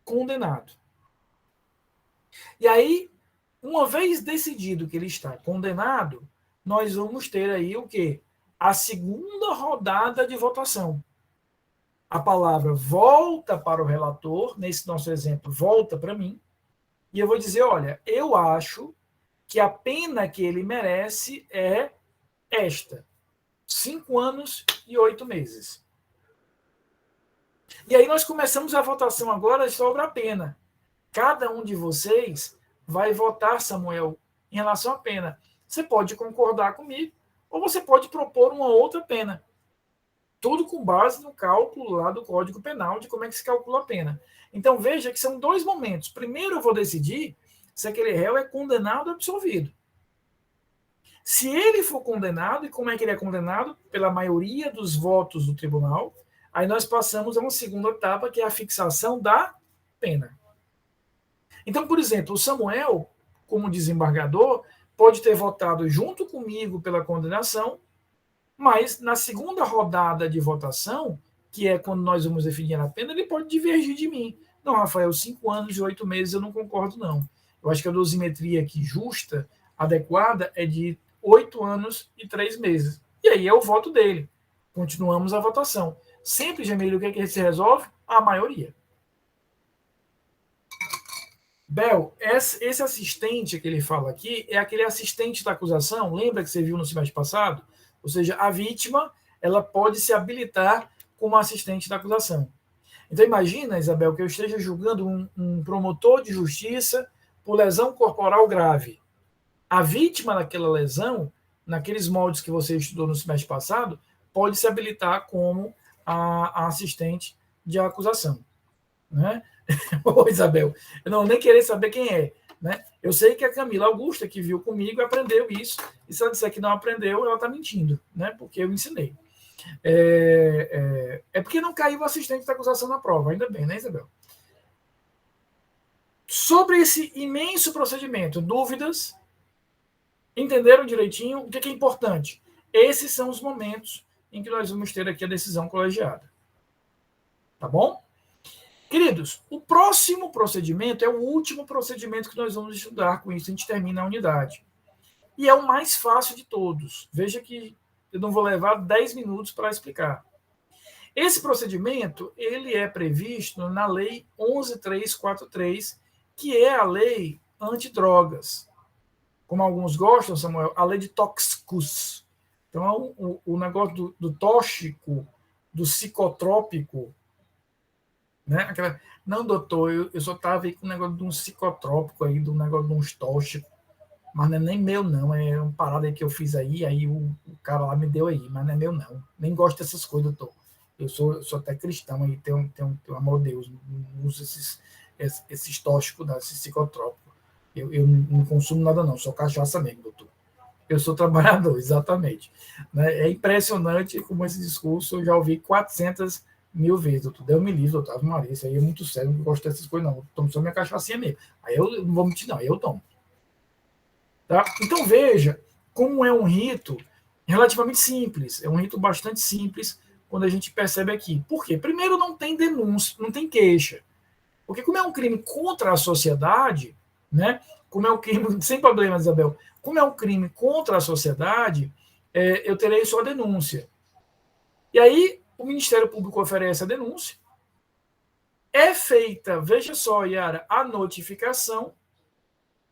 condenado. E aí, uma vez decidido que ele está condenado, nós vamos ter aí o quê? A segunda rodada de votação. A palavra volta para o relator, nesse nosso exemplo, volta para mim, e eu vou dizer, olha, eu acho que a pena que ele merece é esta: 5 anos e 8 meses. E aí nós começamos a votação agora sobre a pena. Cada um de vocês vai votar, Samuel, em relação à pena. Você pode concordar comigo, ou você pode propor uma outra pena. Tudo com base no cálculo lá do Código Penal, de como é que se calcula a pena. Então, veja que são 2 momentos. Primeiro, eu vou decidir se aquele réu é condenado ou absolvido. Se ele for condenado, e como é que ele é condenado? Pela maioria dos votos do tribunal, aí nós passamos a uma segunda etapa, que é a fixação da pena. Então, por exemplo, o Samuel, como desembargador, pode ter votado junto comigo pela condenação, mas na segunda rodada de votação, que é quando nós vamos definir a pena, ele pode divergir de mim. Não, Rafael, 5 anos e 8 meses eu não concordo, não. Eu acho que a dosimetria aqui justa, adequada, é de 8 anos e 3 meses. E aí é o voto dele. Continuamos a votação. Sempre, Jamílio, o que é que se resolve? A maioria. Bel, esse assistente que ele fala aqui é aquele assistente da acusação, lembra que você viu no semestre passado? Ou seja, a vítima ela pode se habilitar como assistente da acusação. Então imagina, Isabel, que eu esteja julgando um promotor de justiça por lesão corporal grave. A vítima daquela lesão, naqueles moldes que você estudou no semestre passado, pode se habilitar como a assistente de acusação. Né? Ô, Isabel, eu não nem querer saber quem é. Né? Eu sei que a Camila Augusta, que viu comigo, aprendeu isso, e se ela disser que não aprendeu, ela está mentindo, né? Porque eu ensinei. É porque não caiu o assistente da acusação na prova, ainda bem, né, Isabel? Sobre esse imenso procedimento, dúvidas? Entenderam direitinho? O que é importante? Esses são os momentos em que nós vamos ter aqui a decisão colegiada. Tá bom? Queridos, o próximo procedimento é o último procedimento que nós vamos estudar, com isso a gente termina a unidade. E é o mais fácil de todos. Veja que eu não vou levar 10 minutos para explicar. Esse procedimento, ele é previsto na Lei 11.343, que é a lei antidrogas. Como alguns gostam, Samuel, a lei de tóxicos. Então, o negócio do tóxico, do psicotrópico, né? Não, doutor, eu só estava aí com um negócio de um psicotrópico aí, de um negócio de um tóxico, mas não é nem meu, não. É uma parada aí que eu fiz aí o cara lá me deu aí, mas não é meu, não. Nem gosto dessas coisas, doutor. Eu sou até cristão aí, tenho amor a Deus, não uso esses tóxicos, esses psicotrópicos. Eu não consumo nada, não, sou cachaça mesmo, doutor. Eu sou trabalhador, exatamente. Né? É impressionante como esse discurso eu já ouvi 400.000 vezes, doutor. Deus me livre, doutor. Maria, isso aí é muito sério, não gosto dessas coisas, não. Eu tomo só minha cachaçinha mesmo. Aí eu não vou mentir, não, aí eu tomo. Tá? Então veja como é um rito relativamente simples, é um rito bastante simples quando a gente percebe aqui. Por quê? Primeiro, não tem denúncia, não tem queixa. Porque como é um crime contra a sociedade, né? Como é um crime, sem problema, Isabel, como é um crime contra a sociedade, eu terei só denúncia. E aí, o Ministério Público oferece a denúncia, é feita, veja só, Yara, a notificação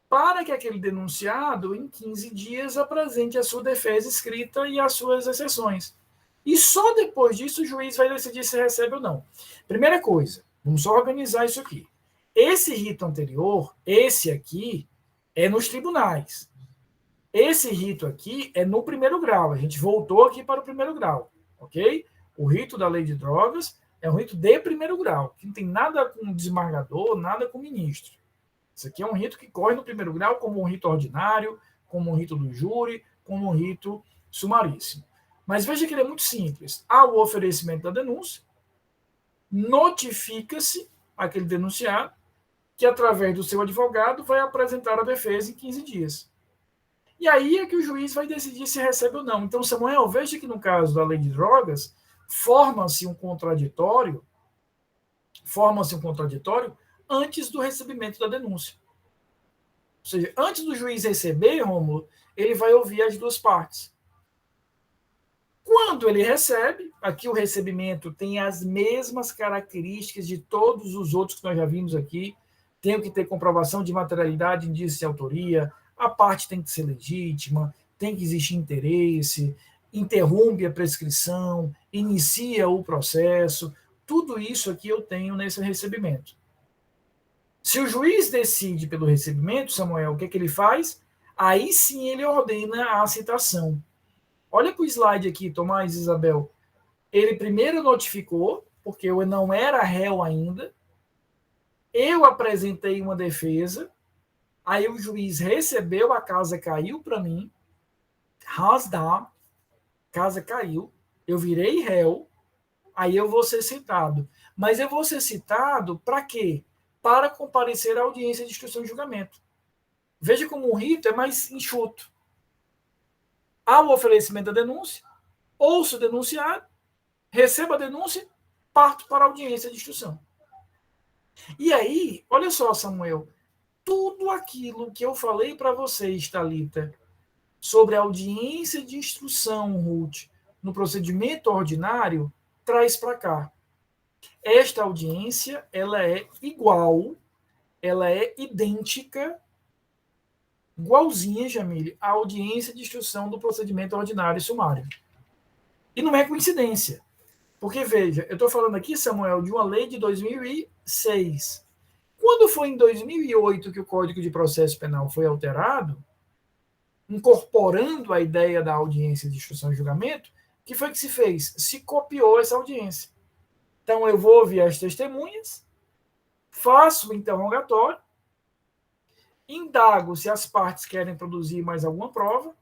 para que aquele denunciado, em 15 dias, apresente a sua defesa escrita e as suas exceções. E só depois disso o juiz vai decidir se recebe ou não. Primeira coisa, vamos só organizar isso aqui. Esse rito anterior, esse aqui, é nos tribunais. Esse rito aqui é no primeiro grau. A gente voltou aqui para o primeiro grau, ok? O rito da lei de drogas é um rito de primeiro grau, que não tem nada com desembargador, nada com ministro. Isso aqui é um rito que corre no primeiro grau como um rito ordinário, como um rito do júri, como um rito sumaríssimo. Mas veja que ele é muito simples. Há o oferecimento da denúncia, notifica-se aquele denunciado que, através do seu advogado, vai apresentar a defesa em 15 dias. E aí é que o juiz vai decidir se recebe ou não. Então, Samuel, veja que no caso da lei de drogas, forma-se um contraditório antes do recebimento da denúncia. Ou seja, antes do juiz receber, Rômulo, ele vai ouvir as duas partes. Quando ele recebe, aqui o recebimento tem as mesmas características de todos os outros que nós já vimos aqui. Tem que ter comprovação de materialidade, indício de autoria, a parte tem que ser legítima, tem que existir interesse, interrompe a prescrição, inicia o processo, tudo isso aqui eu tenho nesse recebimento. Se o juiz decide pelo recebimento, Samuel, o que é que ele faz? Aí sim ele ordena a citação. Olha para o slide aqui, Tomás e Isabel. Ele primeiro notificou, porque eu não era réu ainda, eu apresentei uma defesa, aí o juiz recebeu, a casa caiu para mim, rasdá, casa caiu, eu virei réu, aí eu vou ser citado. Mas eu vou ser citado para quê? Para comparecer à audiência de instrução e julgamento. Veja como o rito é mais enxuto. Há o oferecimento da denúncia, ouço o denunciado, recebo a denúncia, parto para a audiência de instrução. E aí, olha só, Samuel, tudo aquilo que eu falei para vocês, Thalita, sobre a audiência de instrução, Ruth, no procedimento ordinário, traz para cá. Esta audiência, ela é igual, ela é idêntica, igualzinha, Jamile, à audiência de instrução do procedimento ordinário e sumário. E não é coincidência. Porque, veja, eu estou falando aqui, Samuel, de uma lei de 2006. Quando foi em 2008 que o Código de Processo Penal foi alterado, incorporando a ideia da audiência de instrução e julgamento, o que foi que se fez? Se copiou essa audiência. Então, eu vou ouvir as testemunhas, faço o interrogatório, indago se as partes querem produzir mais alguma prova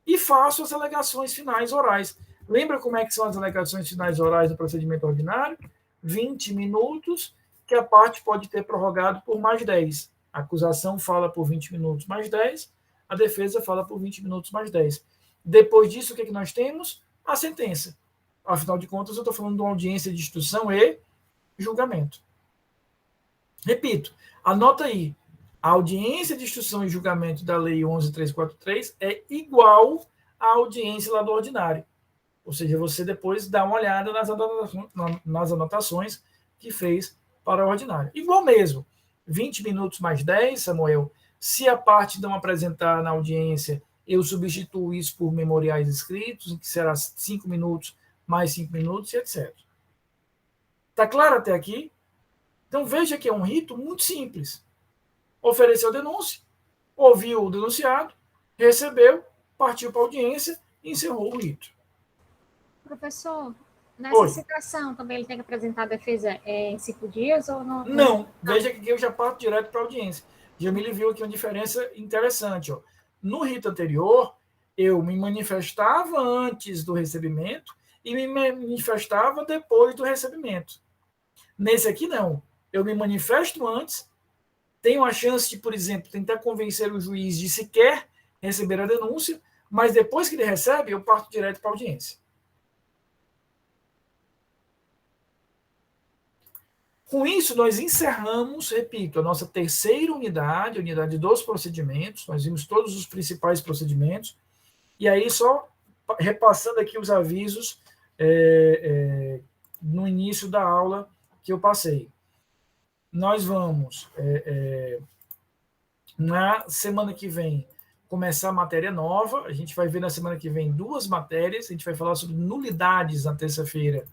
e faço as alegações finais orais. Lembra como é que são as alegações finais orais do procedimento ordinário? 20 minutos, que a parte pode ter prorrogado por mais 10. A acusação fala por 20 minutos mais 10, a defesa fala por 20 minutos mais 10. Depois disso, o que é que nós temos? A sentença. Afinal de contas, eu estou falando de uma audiência de instrução e julgamento. Repito, anota aí. A audiência de instrução e julgamento da Lei 11.343 é igual à audiência lá do ordinário. Ou seja, você depois dá uma olhada nas anotações que fez para o ordinário. Igual mesmo. 20 minutos mais 10, Samuel. Se a parte não apresentar na audiência, eu substituo isso por memoriais escritos, em que será 5 minutos mais 5 minutos e etc. Está claro até aqui? Então veja que é um rito muito simples. Ofereceu denúncia, ouviu o denunciado, recebeu, partiu para a audiência e encerrou o rito. Professor, nessa Oi. citação também ele tem que apresentar a defesa em 5 dias ou não? Não, veja que eu já parto direto para a audiência. Jamile viu aqui uma diferença interessante. Ó. No rito anterior, eu me manifestava antes do recebimento e me manifestava depois do recebimento. Nesse aqui, não. Eu me manifesto antes, tenho a chance de, por exemplo, tentar convencer o juiz de sequer receber a denúncia, mas depois que ele recebe, eu parto direto para a audiência. Com isso, nós encerramos, repito, a nossa terceira unidade, a unidade dos procedimentos. Nós vimos todos os principais procedimentos. E aí, só repassando aqui os avisos no início da aula que eu passei. Nós vamos, na semana que vem, começar a matéria nova. A gente vai ver na semana que vem 2 matérias. A gente vai falar sobre nulidades na terça-feira